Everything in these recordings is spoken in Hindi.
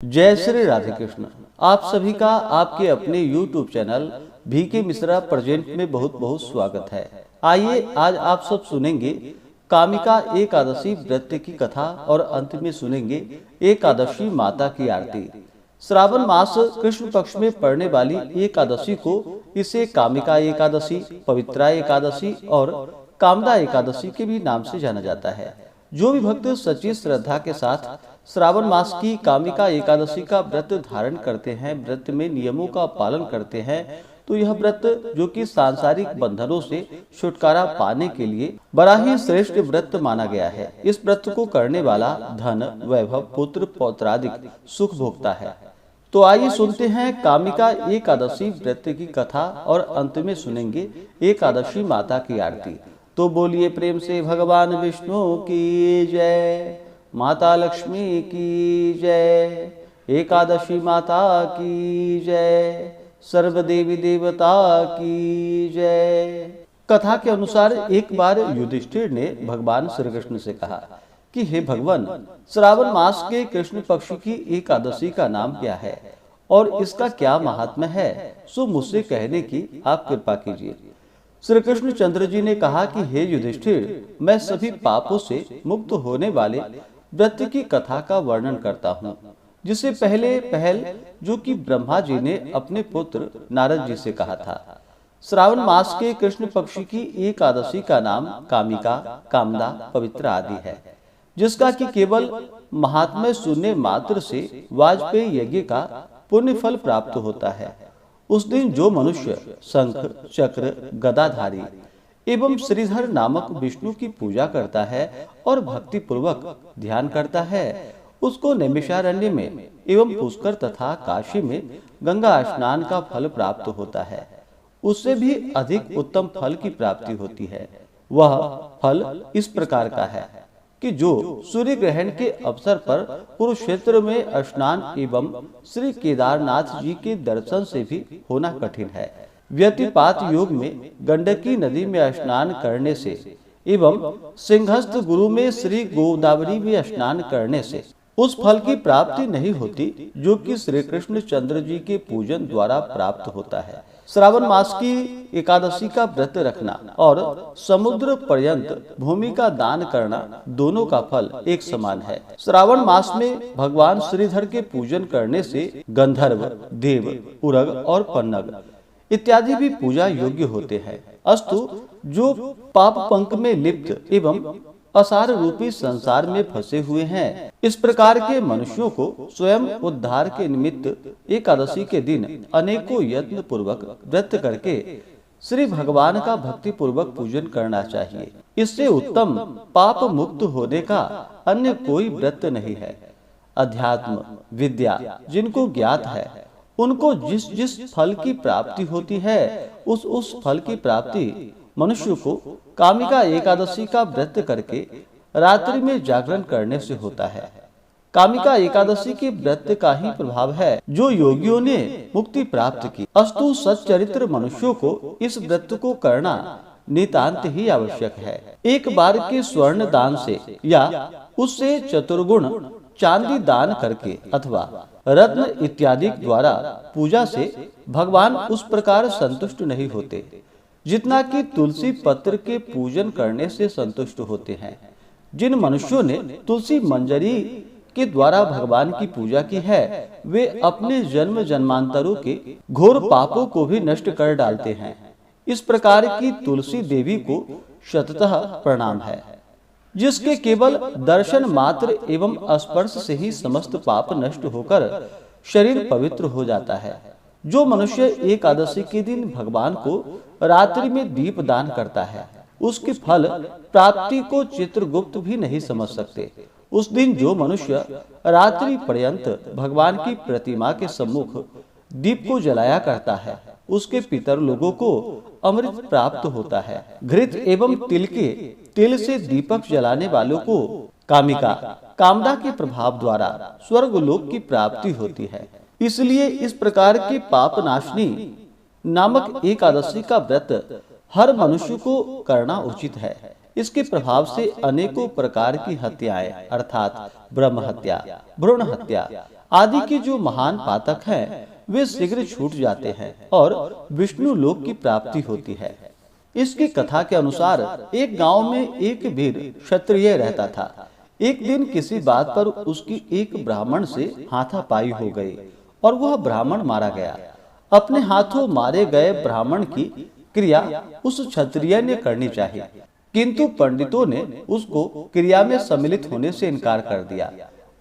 जय श्री राधे कृष्ण। आप सभी का आपके अपने YouTube channel VK Mishra present में बहुत बहुत स्वागत है। आइए आज आप सब सुनेंगे कामिका एकादशी व्रत की कथा और अंत में सुनेंगे एकादशी माता की आरती। श्रावण मास कृष्ण पक्ष में पड़ने वाली एकादशी को इसे कामिका एकादशी, पवित्रा एकादशी और कामदा एकादशी के भी नाम से जाना जाता है। जो भी भक्त सच्ची श्रद्धा के साथ श्रावण मास की कामिका एकादशी का व्रत धारण करते हैं, व्रत में नियमों का पालन करते हैं, तो यह व्रत जो कि सांसारिक बंधनों से छुटकारा पाने के लिए बड़ा ही श्रेष्ठ व्रत माना गया है। इस व्रत को करने वाला धन, वैभव, पुत्र, पौत्रादिक सुख भोगता है। तो आइए सुनते हैं कामिका एकादशी व्रत की कथा और अंत में सुनेंगे एकादशी माता की आरती। तो बोलिए प्रेम से भगवान विष्णु की जय, माता लक्ष्मी की जय, एकादशी माता की जय, सर्व देवी देवता की जय। कथा के अनुसार एक बार युधिष्ठिर ने भगवान श्री कृष्ण से कहा कि हे भगवान, श्रावण मास के कृष्ण पक्ष की एकादशी का नाम क्या है और इसका क्या महात्म्य है, सो मुझसे कहने की आप कृपा कीजिए। श्री कृष्ण चंद्र जी ने कहा कि हे युधिष्ठिर, मैं सभी पापों से मुक्त होने वाले व्रत की कथा का वर्णन करता हूँ, जिसे पहल जो कि ब्रह्मा जी ने अपने पुत्र नारद जी से कहा था। श्रावण मास के कृष्ण पक्ष की एकादशी का नाम कामिका, कामदा, पवित्रा आदि है, जिसका कि केवल महात्म्य सुनने मात्र से वाजपेयी यज्ञ का पुण्य फल प्राप्त होता है। उस दिन जो मनुष्य शंख, चक्र, गदाधारी एवं श्रीधर नामक विष्णु की पूजा करता है और भक्ति पूर्वक ध्यान करता है, उसको नैमिषारण्य में एवं पुष्कर तथा काशी में गंगा स्नान का फल प्राप्त होता है। उससे भी अधिक उत्तम फल की प्राप्ति होती है। वह फल इस प्रकार का है कि जो सूर्य ग्रहण के अवसर पर कुरुक्षेत्र में स्नान एवं श्री केदारनाथ जी के दर्शन से भी होना कठिन है। व्यतिपात योग में गंडकी नदी में स्नान करने से एवं सिंहस्थ गुरु में श्री गोदावरी में स्नान करने से उस फल की प्राप्ति नहीं होती जो कि श्री कृष्ण चंद्र जी के पूजन द्वारा प्राप्त होता है। श्रावण मास की एकादशी का व्रत रखना और समुद्र पर्यंत भूमि का दान करना दोनों का फल एक समान है। श्रावण मास में भगवान श्रीधर के पूजन करने से गंधर्व, देव, उरग और पन्नग इत्यादि भी पूजा योग्य होते हैं। अस्तु जो पाप पंख में लिप्त एवं असार रूपी संसार में फंसे हुए हैं, इस प्रकार के मनुष्यों को स्वयं उद्धार के निमित्त एकादशी के दिन अनेकों यत्न पूर्वक व्रत करके श्री भगवान का भक्ति पूर्वक पूजन करना चाहिए। इससे उत्तम पाप मुक्त होने का अन्य कोई व्रत नहीं है। अध्यात्म विद्या जिनको ज्ञात है, उनको जिस जिस फल की प्राप्ति होती है, उस फल की प्राप्ति मनुष्य को कामिका एकादशी का व्रत करके रात्रि में जागरण करने से होता है। कामिका एकादशी के व्रत का ही प्रभाव है जो योगियों ने मुक्ति प्राप्त की। अस्तु सच्चरित्र मनुष्यों को इस व्रत को करना नितांत ही आवश्यक है। एक बार के स्वर्ण दान से या उससे चतुर्गुण चांदी दान करके अथवा रत्न इत्यादि द्वारा पूजा से भगवान उस प्रकार संतुष्ट नहीं होते जितना कि तुलसी पत्र के पूजन करने से संतुष्ट होते हैं। जिन मनुष्यों ने तुलसी मंजरी के द्वारा भगवान की पूजा की है, वे अपने जन्म जन्मांतरों के घोर पापों को भी नष्ट कर डालते हैं। इस प्रकार की तुलसी देवी को शततः प्रणाम है, जिसके केवल दर्शन मात्र एवं स्पर्श से ही समस्त पाप नष्ट होकर शरीर पवित्र हो जाता है। जो मनुष्य एकादशी के दिन भगवान को रात्रि में दीप दान करता है, उसके फल प्राप्ति को चित्रगुप्त भी नहीं समझ सकते। उस दिन जो मनुष्य रात्रि पर्यंत भगवान की प्रतिमा के सम्मुख दीप को जलाया करता है, उसके पितर लोगों को अमृत प्राप्त होता है। घृत एवं तिल से दीपक जलाने वालों को कामिका, कामदा के प्रभाव द्वारा स्वर्ग लोक की प्राप्ति होती है। इसलिए इस प्रकार के पाप नाशनी नामक एकादशी का व्रत हर मनुष्य को करना उचित है। इसके प्रभाव से अनेकों प्रकार की हत्याएं अर्थात ब्रह्म हत्या, भ्रूण हत्या आदि के जो महान पातक हैं वे शीघ्र छूट जाते हैं और विष्णु लोक की प्राप्ति होती है। इसकी कथा के अनुसार एक गांव में एक वीर क्षत्रिय रहता था। एक दिन किसी बात पर उसकी एक ब्राह्मण से हाथापाई हो गई और वह ब्राह्मण मारा गया। अपने हाथों मारे गए ब्राह्मण की क्रिया उस क्षत्रिय ने करनी चाहिए, किंतु पंडितों ने उसको क्रिया में सम्मिलित होने से इनकार कर दिया।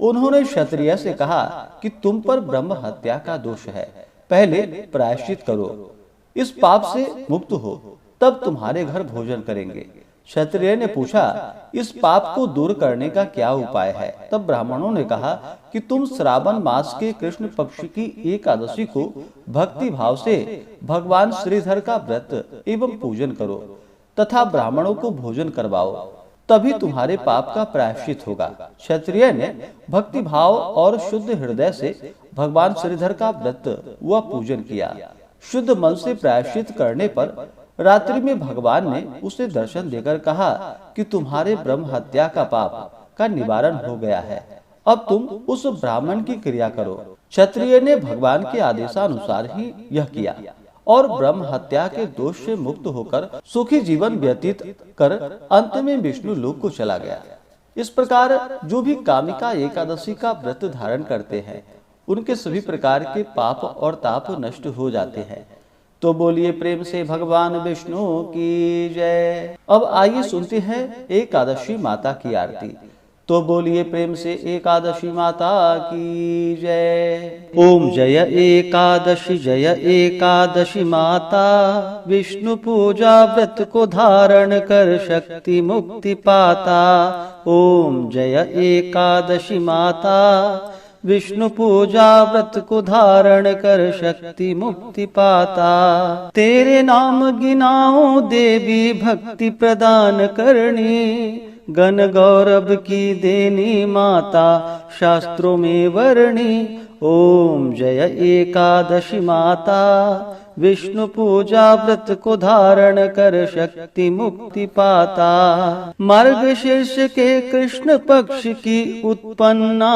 उन्होंने क्षत्रिय से कहा कि तुम पर ब्रह्म हत्या का दोष है, पहले प्रायश्चित करो, इस पाप से मुक्त हो, तब तुम्हारे घर भोजन करेंगे। क्षत्रिय ने पूछा, इस पाप को दूर करने का क्या उपाय है? तब ब्राह्मणों ने कहा कि तुम श्रावण मास के कृष्ण पक्ष की एकादशी को भक्ति भाव से भगवान श्रीधर का व्रत एवं पूजन करो तथा ब्राह्मणों को भोजन करवाओ, तभी तुम्हारे पाप का प्रायश्चित होगा। क्षत्रिय ने भक्ति भाव और शुद्ध हृदय से भगवान श्रीधर का व्रत व पूजन किया। शुद्ध मन से प्रायश्चित करने पर रात्रि में भगवान ने उसे दर्शन देकर कहा कि तुम्हारे ब्रह्म हत्या का पाप का निवारण हो गया है, अब तुम उस ब्राह्मण की क्रिया करो। क्षत्रिय ने भगवान के आदेशानुसार ही यह किया और ब्रह्म हत्या के दोष से मुक्त होकर सुखी जीवन व्यतीत कर अंत में विष्णु लोक को चला गया। इस प्रकार जो भी कामिका एकादशी का व्रत धारण करते हैं उनके सभी प्रकार के पाप और ताप नष्ट हो जाते हैं। तो बोलिए प्रेम से भगवान विष्णु की जय। अब आइए सुनते हैं एकादशी माता की आरती। तो बोलिए प्रेम से एकादशी माता की जय। ओम जय एकादशी माता, विष्णु पूजा व्रत को धारण कर शक्ति मुक्ति पाता। ओम जय एकादशी माता, विष्णु पूजा व्रत को धारण कर शक्ति मुक्ति पाता। तेरे नाम गिनाओ देवी भक्ति प्रदान करनी, गण गौरव की देनी माता शास्त्रों में वर्णी। ओम जय एकादशी माता, विष्णु पूजा व्रत को धारण कर शक्ति मुक्ति पाता। मार्गशीर्ष के कृष्ण पक्ष की उत्पन्ना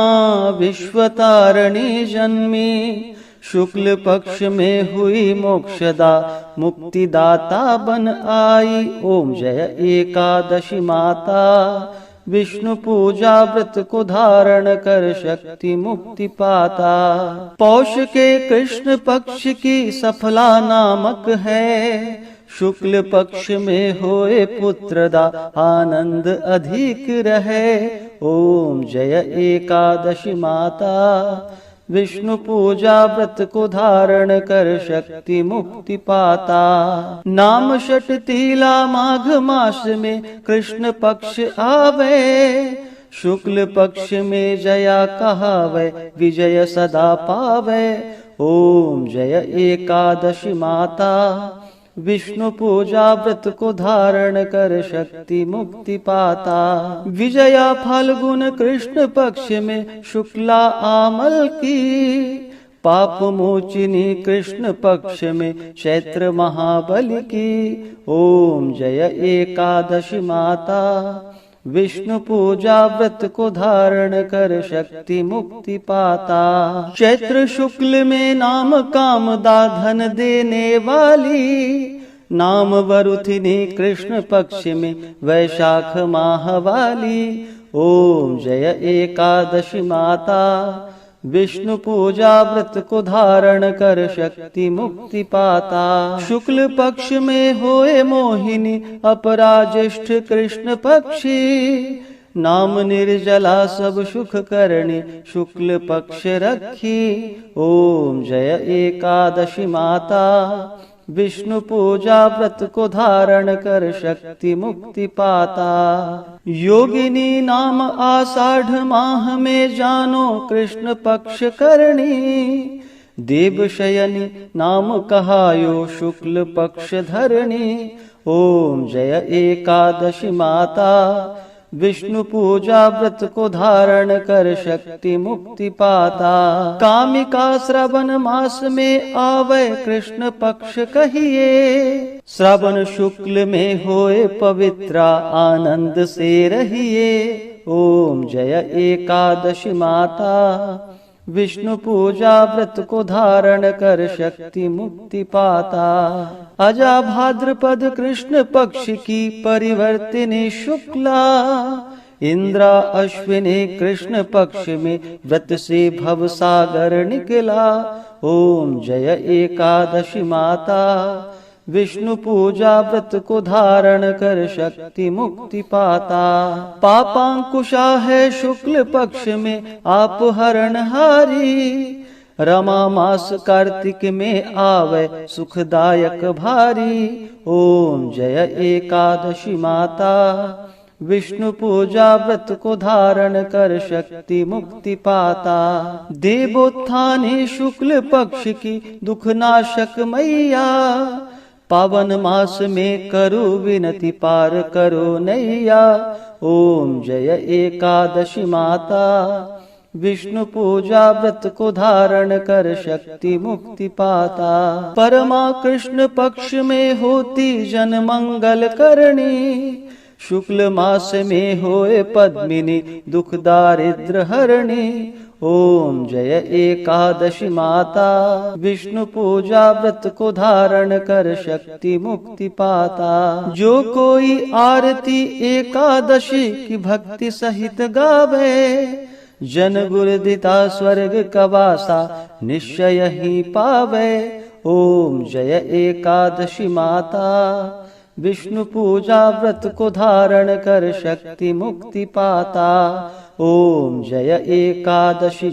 विश्वतारिणी जन्मी, शुक्ल पक्ष में हुई मोक्षदा मुक्तिदाता बन आई। ओम जय एकादशी माता, विष्णु पूजा व्रत को धारण कर शक्ति मुक्ति पाता। पौष के कृष्ण पक्ष की सफला नामक है, शुक्ल पक्ष में होए पुत्रदा आनंद अधिक रहे। ओम जय एकादशी माता, विष्णु पूजा व्रत को धारण कर शक्ति मुक्ति पाता। नाम षटतीला माघ मास में कृष्ण पक्ष आवे, शुक्ल पक्ष में जया कहावे विजय सदा पावे। ओम जय एकादशी माता, विष्णु पूजा व्रत को धारण कर शक्ति मुक्ति पाता। विजया फाल्गुन कृष्ण पक्ष में शुक्ला आमल की, पाप मोचिनी कृष्ण पक्ष में चैत्र महाबली की। ओम जय एकादशी माता, विष्णु पूजा व्रत को धारण कर शक्ति मुक्ति पाता। चैत्र शुक्ल में नाम कामदा धन देने वाली, नाम वरुथिनी कृष्ण पक्ष में वैशाख माह वाली। ओम जय एकादशी माता, विष्णु पूजा व्रत को धारण कर शक्ति मुक्ति पाता। शुक्ल पक्ष में होए मोहिनी अपराज्येष्ठ कृष्ण पक्षी, नाम निर्जला सब सुख करणी शुक्ल पक्ष रखी। ओम जय एकादशी माता, विष्णु पूजा व्रत को धारण कर शक्ति मुक्ति पाता। योगिनी नाम आषाढ़ माह में जानो कृष्ण पक्ष करणी, देव शयनी नाम कहायो शुक्ल पक्ष धरणी। ओम जय एकादशी माता, विष्णु पूजा व्रत को धारण कर शक्ति मुक्ति पाता। कामिका श्रावण मास में आवे कृष्ण पक्ष कहिए, श्रावण शुक्ल में होए पवित्रा आनंद से रहिए। ओम जय एकादशी माता, विष्णु पूजा व्रत को धारण कर शक्ति मुक्ति पाता। अजा भाद्रपद कृष्ण पक्ष की परिवर्तिनी शुक्ला, इंद्रा अश्विनी कृष्ण पक्ष में व्रत से भव सागर निकला। ओम जय एकादशी माता, विष्णु पूजा व्रत को धारण कर शक्ति मुक्ति पाता। पापांकुशा है शुक्ल पक्ष में आप हरणहारी, रमा मास कार्तिक में आवे सुखदायक भारी। ओम जय एकादशी माता, विष्णु पूजा व्रत को धारण कर शक्ति मुक्ति पाता। देवोत्थानी शुक्ल पक्ष की दुखनाशक मैया, पावन मास में करो विनति पार करो नैया। ओम जय एकादशी माता, विष्णु पूजा व्रत को धारण कर शक्ति मुक्ति पाता। परमा कृष्ण पक्ष में होती जन मंगल करणी, शुक्ल मास में होए पद्मिनी दुख दारिद्र हरणी। ओम जय एकादशी माता, विष्णु पूजा व्रत को धारण कर शक्ति मुक्ति पाता। जो कोई आरती एकादशी की भक्ति सहित गावे, जन गुरुदिता स्वर्ग का वासा निश्चय ही पावे। ओम जय एकादशी माता, विष्णु पूजा व्रत को धारण कर शक्ति मुक्ति पाता। ओम जय एकादशी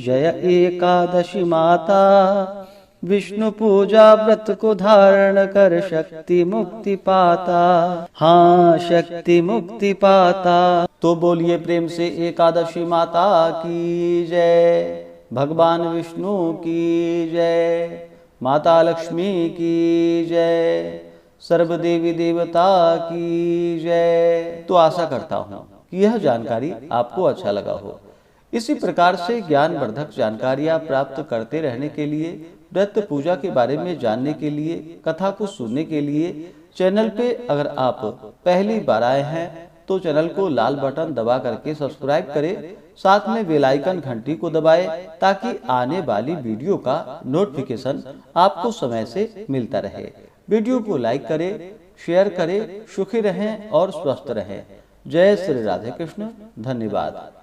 माता, विष्णु पूजा व्रत को धारण कर शक्ति मुक्ति पाता। हाँ, शक्ति मुक्ति पाता। तो बोलिए प्रेम से एकादशी माता की जय, भगवान विष्णु की जय, माता लक्ष्मी की जय, सर्व देवी देवता की जय। तो आशा करता हूँ कि यह जानकारी आपको अच्छा लगा हो। इसी प्रकार से ज्ञानवर्धक जानकारियाँ प्राप्त करते रहने के लिए, व्रत पूजा के बारे में जानने के लिए, कथा को सुनने के लिए चैनल पे अगर आप पहली बार आए हैं तो चैनल को लाल बटन दबा करके सब्सक्राइब करें, साथ में बेल आइकन घंटी को दबाएं ताकि आने वाली वीडियो का नोटिफिकेशन आपको समय से मिलता रहे। वीडियो को लाइक करें, शेयर करें। सुखी रहें और स्वस्थ रहें। जय श्री राधे कृष्ण। धन्यवाद।